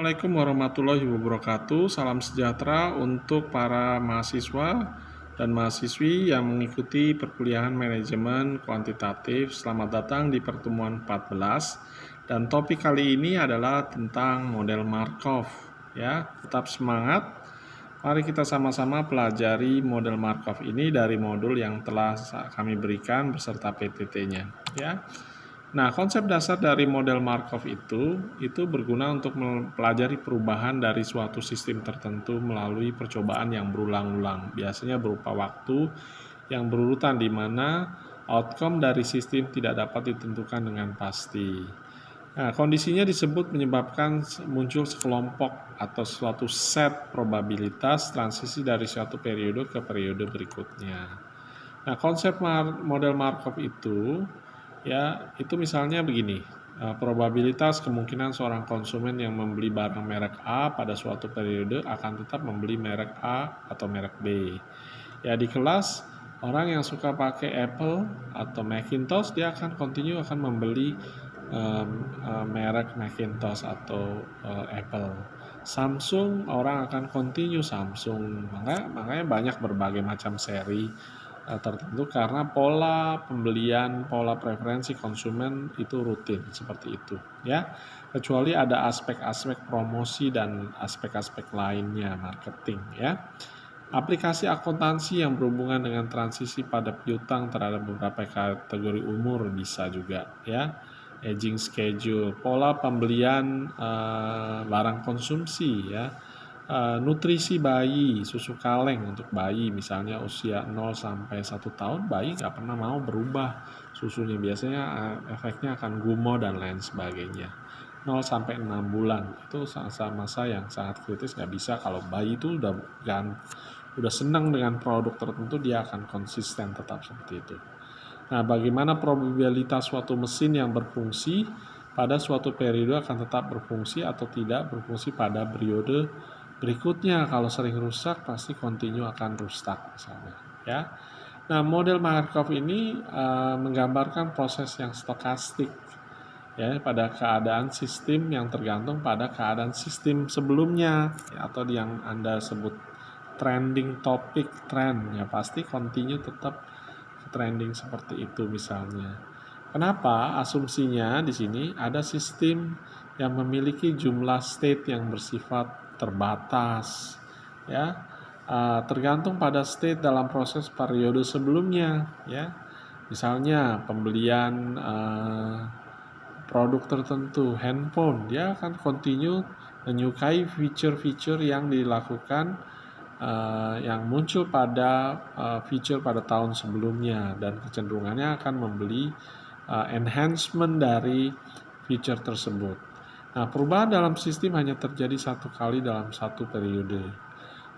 Assalamualaikum warahmatullahi wabarakatuh. Salam sejahtera untuk para mahasiswa dan mahasiswi yang mengikuti perkuliahan manajemen kuantitatif. Selamat datang di pertemuan 14. Dan topik kali ini adalah tentang model Markov. Ya, tetap semangat. Mari kita sama-sama pelajari model Markov ini dari modul yang telah kami berikan beserta PTT-nya. Ya. Nah, konsep dasar dari model Markov itu berguna untuk mempelajari perubahan dari suatu sistem tertentu melalui percobaan yang berulang-ulang, biasanya berupa waktu yang berurutan di mana outcome dari sistem tidak dapat ditentukan dengan pasti. Nah, kondisinya disebut menyebabkan muncul sekelompok atau suatu set probabilitas transisi dari suatu periode ke periode berikutnya. Nah, konsep model Markov itu misalnya begini, probabilitas kemungkinan seorang konsumen yang membeli barang merek A pada suatu periode akan tetap membeli merek A atau merek B. Ya, di kelas, orang yang suka pakai Apple atau Macintosh, dia akan membeli merek Macintosh atau Apple. Samsung, orang akan continue Samsung. Makanya banyak berbagai macam seri tertentu karena pola pembelian, pola preferensi konsumen itu rutin seperti itu, ya. Kecuali ada aspek-aspek promosi dan aspek-aspek lainnya marketing, ya. Aplikasi akuntansi yang berhubungan dengan transisi pada piutang terhadap beberapa kategori umur bisa juga, ya. Aging schedule, pola pembelian barang konsumsi, ya. Nutrisi bayi, susu kaleng untuk bayi, misalnya usia 0 sampai 1 tahun, bayi nggak pernah mau berubah susunya, biasanya efeknya akan gumoh dan lain sebagainya. 0 sampai 6 bulan, itu masa yang sangat kritis, nggak bisa kalau bayi itu udah senang dengan produk tertentu, dia akan konsisten tetap seperti itu. Nah, bagaimana probabilitas suatu mesin yang berfungsi pada suatu periode akan tetap berfungsi atau tidak berfungsi pada periode berikutnya. Kalau sering rusak, pasti continue akan rusak misalnya, ya. Nah, model Markov ini menggambarkan proses yang stokastik, ya, pada keadaan sistem yang tergantung pada keadaan sistem sebelumnya, ya, atau yang Anda sebut trending topic, trend, ya pasti continue tetap trending seperti itu misalnya. Kenapa? Asumsinya di sini ada sistem yang memiliki jumlah state yang bersifat terbatas, ya, tergantung pada state dalam proses periode sebelumnya, ya. Misalnya pembelian produk tertentu, handphone, dia akan continue menyukai fitur-fitur yang dilakukan yang muncul pada feature pada tahun sebelumnya, dan kecenderungannya akan membeli enhancement dari feature tersebut. Nah, perubahan dalam sistem hanya terjadi satu kali dalam satu periode.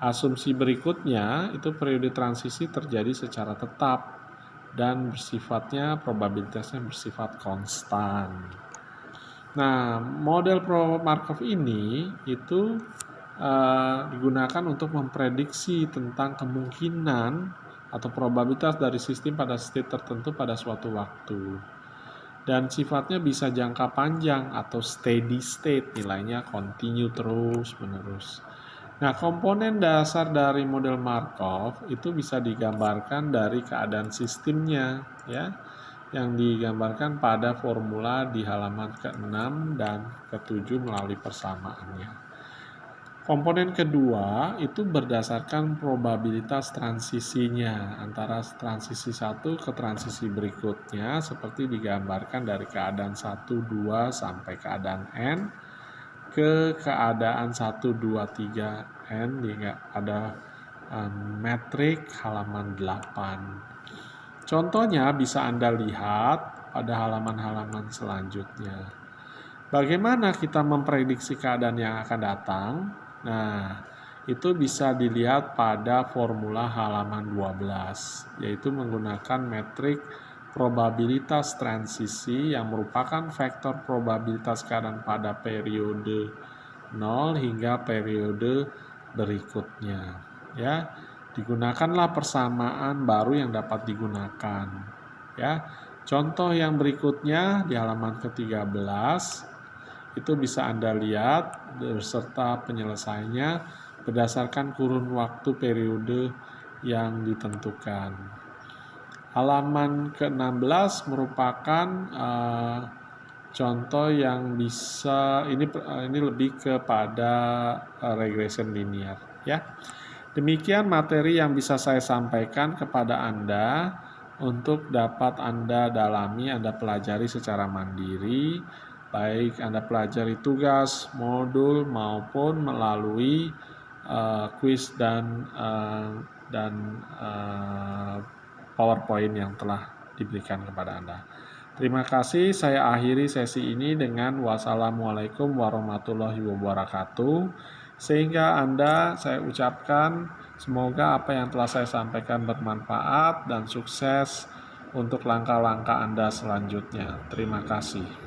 Asumsi berikutnya itu periode transisi terjadi secara tetap dan bersifat konstan. Nah, model Markov ini itu digunakan untuk memprediksi tentang kemungkinan atau probabilitas dari sistem pada state tertentu pada suatu waktu. Dan sifatnya bisa jangka panjang atau steady state, nilainya continue terus-menerus. Nah, komponen dasar dari model Markov itu bisa digambarkan dari keadaan sistemnya, ya, yang digambarkan pada formula di halaman ke-6 dan ke-7 melalui persamaannya. Komponen kedua itu berdasarkan probabilitas transisinya antara transisi satu ke transisi berikutnya, seperti digambarkan dari keadaan 1, 2 sampai keadaan N ke keadaan 1, 2, 3 N, hingga ada metrik halaman 8. Contohnya bisa Anda lihat pada halaman-halaman selanjutnya. Bagaimana kita memprediksi keadaan yang akan datang? Nah, itu bisa dilihat pada formula halaman 12, yaitu menggunakan metrik probabilitas transisi yang merupakan vektor probabilitas keadaan pada periode 0 hingga periode berikutnya. Ya, digunakanlah persamaan baru yang dapat digunakan. Ya, contoh yang berikutnya di halaman ke-13. itu bisa Anda lihat beserta penyelesaiannya berdasarkan kurun waktu periode yang ditentukan. Halaman ke-16 merupakan contoh yang bisa ini lebih kepada regression linear ya. Demikian materi yang bisa saya sampaikan kepada Anda untuk dapat Anda dalami, Anda pelajari secara mandiri, baik Anda pelajari tugas, modul maupun melalui kuis dan PowerPoint yang telah diberikan kepada Anda. Terima kasih, saya akhiri sesi ini dengan wassalamualaikum warahmatullahi wabarakatuh. Sehingga saya ucapkan semoga apa yang telah saya sampaikan bermanfaat dan sukses untuk langkah-langkah Anda selanjutnya. Terima kasih.